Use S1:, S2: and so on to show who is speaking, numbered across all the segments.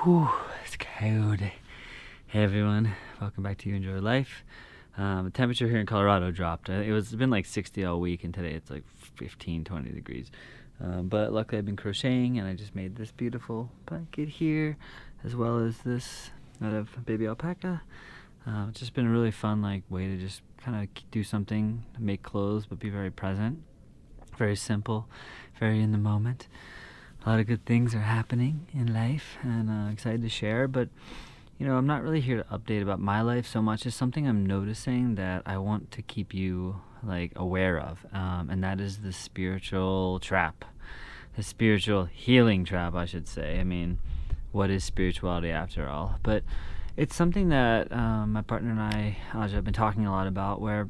S1: Whew, it's cold. Hey everyone, welcome back to You Enjoy Life. The temperature here in Colorado dropped. It's been like 60 all week, and today it's like 15, 20 degrees. But luckily I've been crocheting, and I just made this beautiful blanket here, as well as this out of baby alpaca. It's just been a really fun way to just kind of do something, make clothes, but be very present. Very simple, very in the moment. A lot of good things are happening in life, and I'm excited to share. But I'm not really here to update about my life so much as something I'm noticing that I want to keep you aware of, and that is the spiritual trap, the spiritual healing trap, I should say. I mean, what is spirituality after all? But it's something that my partner and I, Aja, have been talking a lot about, where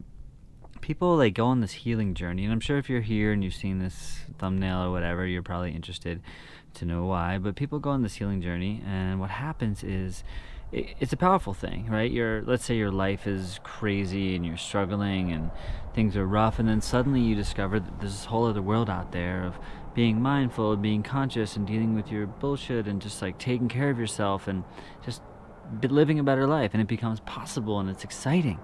S1: people go on this healing journey. And I'm sure if you're here and you've seen this thumbnail or whatever, you're probably interested to know why. But people go on this healing journey, and what happens is it's a powerful thing, right? Let's say your life is crazy and you're struggling and things are rough, and then suddenly you discover that there's this whole other world out there of being mindful, being conscious, and dealing with your bullshit, and just taking care of yourself and just living a better life, and it becomes possible, and it's exciting.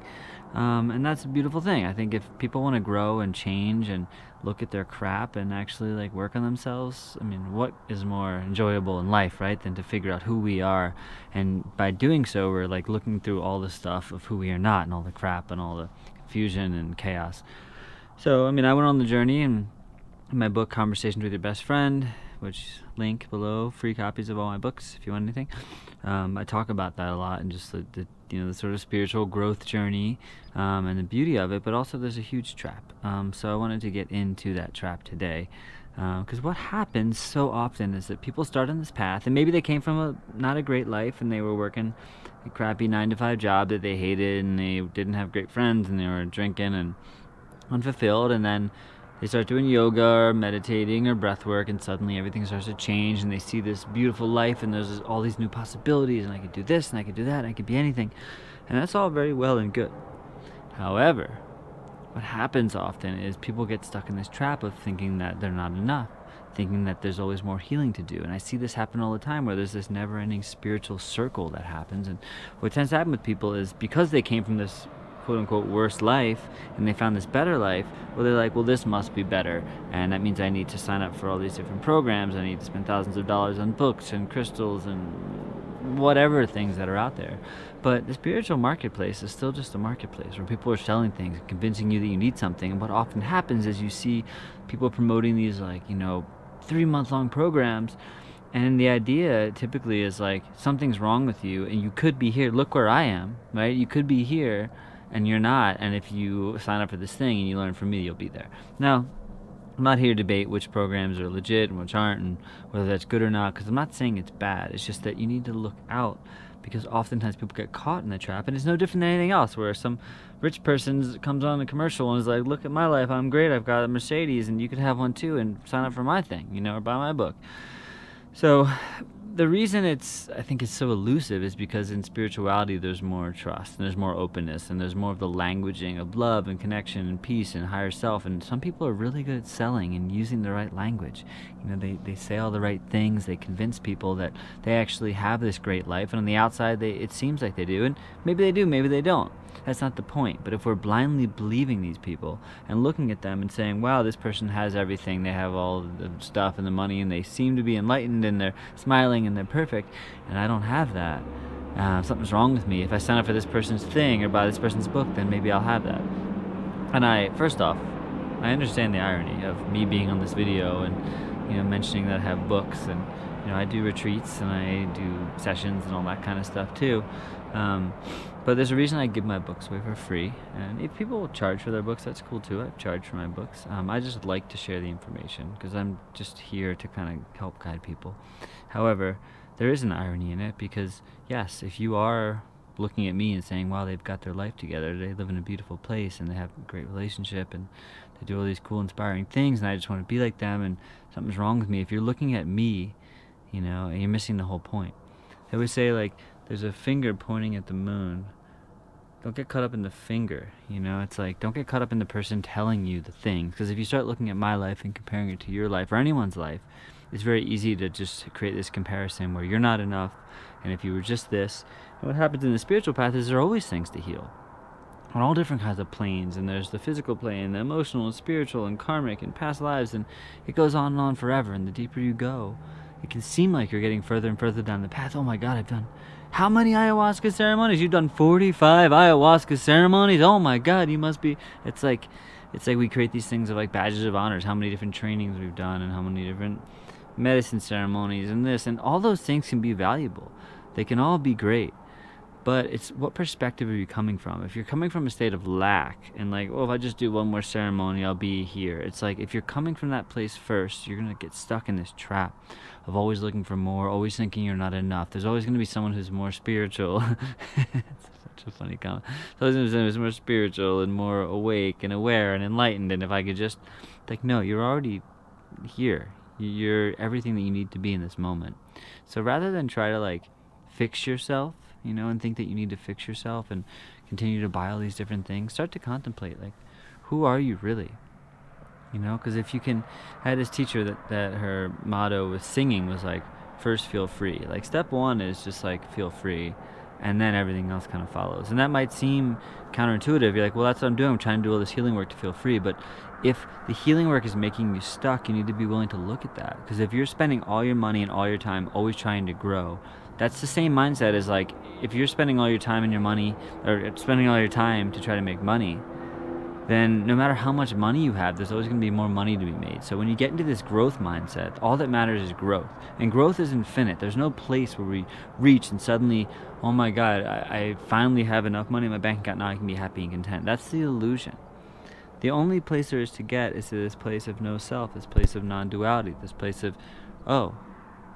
S1: And that's a beautiful thing. I think if people want to grow and change and look at their crap and actually work on themselves, I mean, what is more enjoyable in life, right, than to figure out who we are? And by doing so, we're looking through all the stuff of who we are not, and all the crap and all the confusion and chaos. So, I mean, I went on the journey, and in my book, Conversations with Your Best Friend, which link below, free copies of all my books if you want anything. I talk about that a lot, and just the sort of spiritual growth journey, and the beauty of it, but also there's a huge trap. So I wanted to get into that trap today, because what happens so often is that people start on this path, and maybe they came from not a great life, and they were working a crappy 9-to-5 job that they hated, and they didn't have great friends, and they were drinking and unfulfilled, and then they start doing yoga or meditating or breath work, and suddenly everything starts to change, and they see this beautiful life, and there's all these new possibilities, and I could do this, and I could do that, and I could be anything. And that's all very well and good. However, what happens often is people get stuck in this trap of thinking that they're not enough, thinking that there's always more healing to do. And I see this happen all the time, where there's this never-ending spiritual circle that happens. And what tends to happen with people is, because they came from this quote-unquote worse life, and they found this better life, well, they're well, this must be better, and that means I need to sign up for all these different programs, I need to spend thousands of dollars on books and crystals and whatever things that are out there. But the spiritual marketplace is still just a marketplace where people are selling things and convincing you that you need something. And what often happens is you see people promoting these 3-month-long programs, and the idea typically is something's wrong with you, and you could be here. Look where I am, right? You could be here, and you're not, and if you sign up for this thing and you learn from me, you'll be there. Now, I'm not here to debate which programs are legit and which aren't, and whether that's good or not, because I'm not saying it's bad. It's just that you need to look out, because oftentimes people get caught in the trap, and it's no different than anything else, where some rich person comes on a commercial and is like, look at my life, I'm great, I've got a Mercedes, and you could have one too, and sign up for my thing, or buy my book. So the reason I think it's so elusive is because in spirituality there's more trust, and there's more openness, and there's more of the languaging of love and connection and peace and higher self. And some people are really good at selling and using the right language. They say all the right things. They convince people that they actually have this great life, and on the outside it seems like they do, and maybe they do, maybe they don't. That's not the point. But if we're blindly believing these people and looking at them and saying, wow, this person has everything, they have all the stuff and the money, and they seem to be enlightened, and they're smiling, and they're perfect, and I don't have that, something's wrong with me. If I sign up for this person's thing or buy this person's book, then maybe I'll have that. And first off, I understand the irony of me being on this video and mentioning that I have books, and I do retreats, and I do sessions and all that kind of stuff too. But there's a reason I give my books away for free, and if people charge for their books, that's cool too. I've charged for my books. I just like to share the information, because I'm just here to kind of help guide people. However, there is an irony in it, because yes, if you are looking at me and saying, wow, they've got their life together, they live in a beautiful place, and they have a great relationship, and they do all these cool, inspiring things, and I just want to be like them, and something's wrong with me. If you're looking at me, you're missing the whole point. They always say, there's a finger pointing at the moon. Don't get caught up in the finger, It's don't get caught up in the person telling you the things, because if you start looking at my life and comparing it to your life or anyone's life, it's very easy to just create this comparison where you're not enough, and if you were just this. And what happens in the spiritual path is there are always things to heal on all different kinds of planes, and there's the physical plane, the emotional and spiritual and karmic and past lives, and it goes on and on forever. And the deeper you go, it can seem like you're getting further and further down the path. Oh my God, I've done how many ayahuasca ceremonies? You've done 45 ayahuasca ceremonies? Oh my God, you must be. It's like we create these things of like badges of honors, how many different trainings we've done and how many different medicine ceremonies and this, and all those things can be valuable. They can all be great. But it's what perspective are you coming from? If you're coming from a state of lack and like, oh, if I just do one more ceremony, I'll be here. It's like if you're coming from that place first, you're going to get stuck in this trap of always looking for more, always thinking you're not enough. There's always going to be someone who's more spiritual. It's such a funny comment. There's always going to be someone who's more spiritual and more awake and aware and enlightened. And if I could just, like, no, you're already here. You're everything that you need to be in this moment. So rather than try to like fix yourself, and think that you need to fix yourself and continue to buy all these different things, start to contemplate, like, who are you really? Because if you can, I had this teacher that her motto with singing was like, first feel free. Like, step one is just like, feel free, and then everything else kind of follows. And that might seem counterintuitive. You're like, well, that's what I'm doing. I'm trying to do all this healing work to feel free. But if the healing work is making you stuck, you need to be willing to look at that. Because if you're spending all your money and all your time always trying to grow, that's the same mindset as like if you're spending all your time and your money, or spending all your time to try to make money, then no matter how much money you have, there's always going to be more money to be made. So when you get into this growth mindset, all that matters is growth. And growth is infinite. There's no place where we reach and suddenly, oh my God, I finally have enough money in my bank account, now I can be happy and content. That's the illusion. The only place there is to get is to this place of no self, this place of non-duality, this place of, oh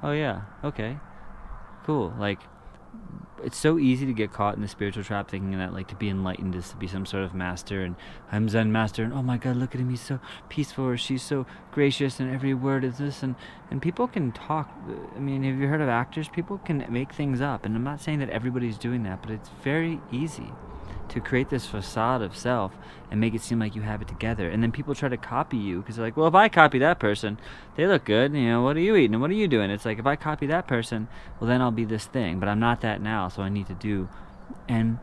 S1: yeah, okay, cool. Like, it's so easy to get caught in the spiritual trap thinking that like to be enlightened is to be some sort of master, and I'm Zen master, and oh my God, look at him, he's so peaceful, or she's so gracious, and every word is this, and people can talk. I mean, have you heard of actors? People can make things up, and I'm not saying that everybody's doing that, but it's very easy to create this facade of self and make it seem like you have it together. And then people try to copy you because they're like, well, if I copy that person, they look good, what are you eating and what are you doing? It's like, if I copy that person, well, then I'll be this thing, but I'm not that now, so I need to do and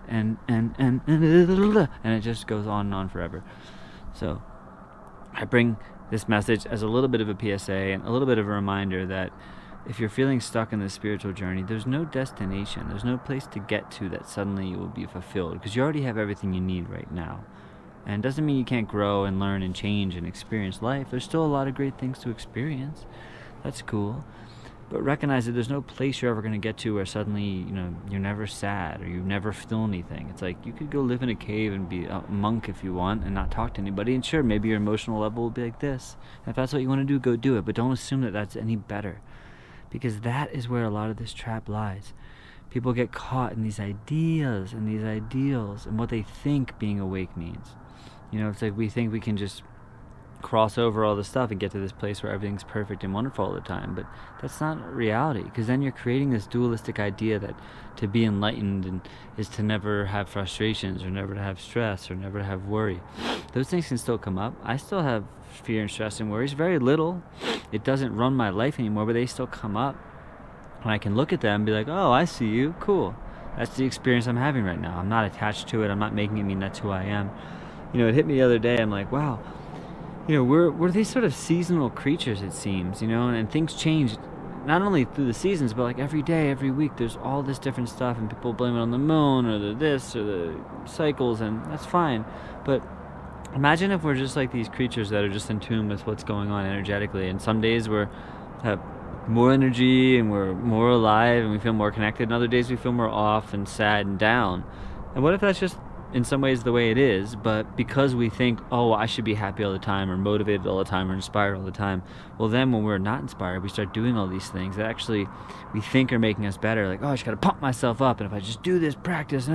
S1: it just goes on and on forever. So I bring this message as a little bit of a PSA and a little bit of a reminder that if you're feeling stuck in this spiritual journey, there's no destination. There's no place to get to that suddenly you will be fulfilled, because you already have everything you need right now. And it doesn't mean you can't grow and learn and change and experience life. There's still a lot of great things to experience. That's cool. But recognize that there's no place you're ever going to get to where suddenly, you're never sad or you never feel anything. It's like you could go live in a cave and be a monk if you want and not talk to anybody. And sure, maybe your emotional level will be like this. And if that's what you want to do, go do it. But don't assume that that's any better. Because that is where a lot of this trap lies. People get caught in these ideas and these ideals and what they think being awake means. It's like we think we can just cross over all this stuff and get to this place where everything's perfect and wonderful all the time. But that's not reality, because then you're creating this dualistic idea that to be enlightened is to never have frustrations or never to have stress or never to have worry. Those things can still come up. I still have fear and stress and worries, very little. It doesn't run my life anymore, but they still come up. And I can look at them and be like, oh, I see you, cool. That's the experience I'm having right now. I'm not attached to it. I'm not making it mean that's who I am. It hit me the other day. I'm like, wow, we're these sort of seasonal creatures, it seems, and things change not only through the seasons, but like every day, every week, there's all this different stuff, and people blame it on the moon or the this or the cycles, and that's fine. But imagine if we're just like these creatures that are just in tune with what's going on energetically, and some days we have more energy and we're more alive and we feel more connected, and other days we feel more off and sad and down. And what if that's just in some ways the way it is, but because we think, oh, I should be happy all the time or motivated all the time or inspired all the time, well, then when we're not inspired, we start doing all these things that actually we think are making us better, like, oh, I just gotta pump myself up, and if I just do this practice,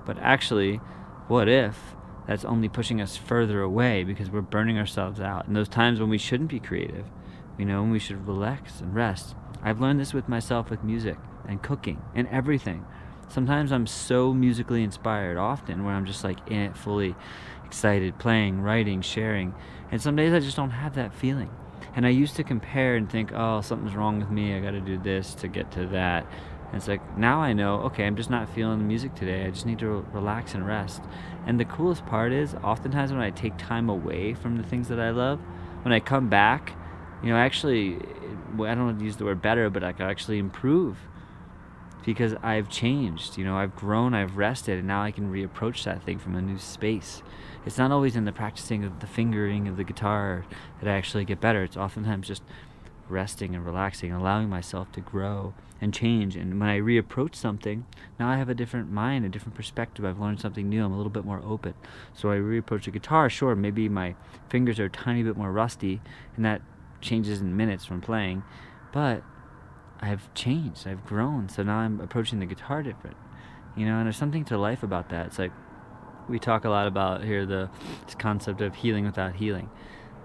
S1: but actually, what if that's only pushing us further away because we're burning ourselves out in those times when we shouldn't be creative, when we should relax and rest. I've learned this with myself, with music and cooking and everything. Sometimes I'm so musically inspired, often, where I'm just like in it, fully excited, playing, writing, sharing. And some days I just don't have that feeling. And I used to compare and think, oh, something's wrong with me, I gotta do this to get to that. And it's like, now I know, okay, I'm just not feeling the music today, I just need to relax and rest. And the coolest part is, oftentimes when I take time away from the things that I love, when I come back, actually, I don't want to use the word better, but I can actually improve because I've changed. I've grown, I've rested, and now I can reapproach that thing from a new space. It's not always in the practicing of the fingering of the guitar that I actually get better. It's oftentimes just resting and relaxing, allowing myself to grow and change. And when I reapproach something, now I have a different mind, a different perspective. I've learned something new. I'm a little bit more open. So I reapproach a guitar. Sure, maybe my fingers are a tiny bit more rusty, and that changes in minutes from playing, but I've changed, I've grown, so now I'm approaching the guitar different, and there's something to life about that. It's like, we talk a lot about here this concept of healing without healing.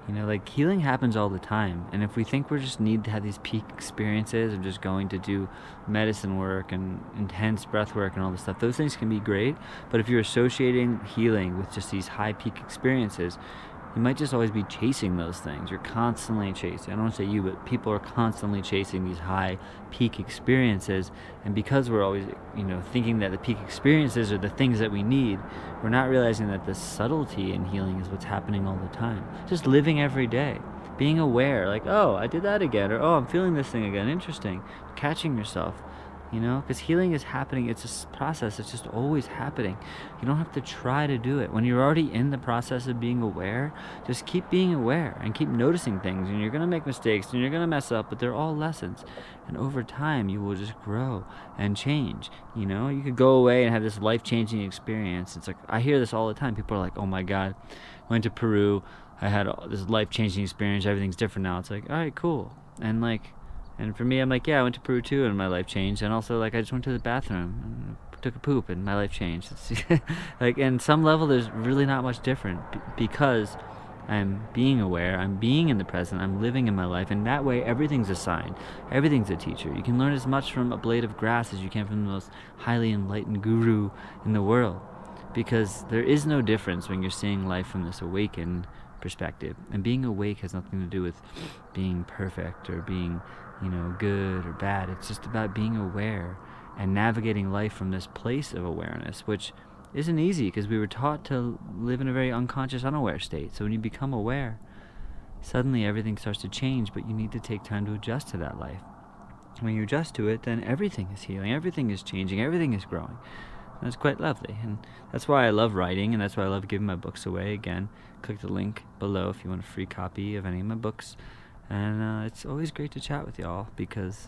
S1: Like, healing happens all the time, and if we think we just need to have these peak experiences of just going to do medicine work and intense breath work and all this stuff, those things can be great, but if you're associating healing with just these high peak experiences, you might just always be chasing those things. You're constantly chasing. I don't want to say you, but people are constantly chasing these high peak experiences. And because we're always, thinking that the peak experiences are the things that we need, we're not realizing that the subtlety in healing is what's happening all the time. Just living every day. Being aware, like, oh, I did that again, or oh, I'm feeling this thing again. Interesting. Catching yourself. Because healing is happening. It's a process. It's just always happening. You don't have to try to do it. When you're already in the process of being aware, just keep being aware and keep noticing things. And you're going to make mistakes and you're going to mess up, but they're all lessons. And over time, you will just grow and change. You could go away and have this life-changing experience. It's like, I hear this all the time. People are like, oh my God, I went to Peru. I had this life-changing experience. Everything's different now. It's like, all right, cool. And for me, I'm like, yeah, I went to Peru too, and my life changed. And also, like, I just went to the bathroom and took a poop, and my life changed. Like, in some level, there's really not much different because I'm being aware, I'm being in the present, I'm living in my life, and that way, everything's a sign. Everything's a teacher. You can learn as much from a blade of grass as you can from the most highly enlightened guru in the world, because there is no difference when you're seeing life from this awakened perspective. And being awake has nothing to do with being perfect or being good or bad. It's just about being aware and navigating life from this place of awareness, which isn't easy because we were taught to live in a very unconscious, unaware state. So when you become aware, suddenly everything starts to change, but you need to take time to adjust to that life. When you adjust to it, then everything is healing, everything is changing, everything is growing. And it's quite lovely, and that's why I love writing, and that's why I love giving my books away. Again, click the link below if you want a free copy of any of my books. And it's always great to chat with y'all because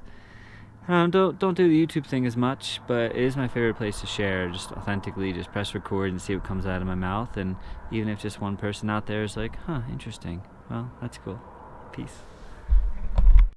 S1: don't do the YouTube thing as much, but it is my favorite place to share. Just authentically, just press record and see what comes out of my mouth. And even if just one person out there is like, huh, interesting, well, that's cool. Peace.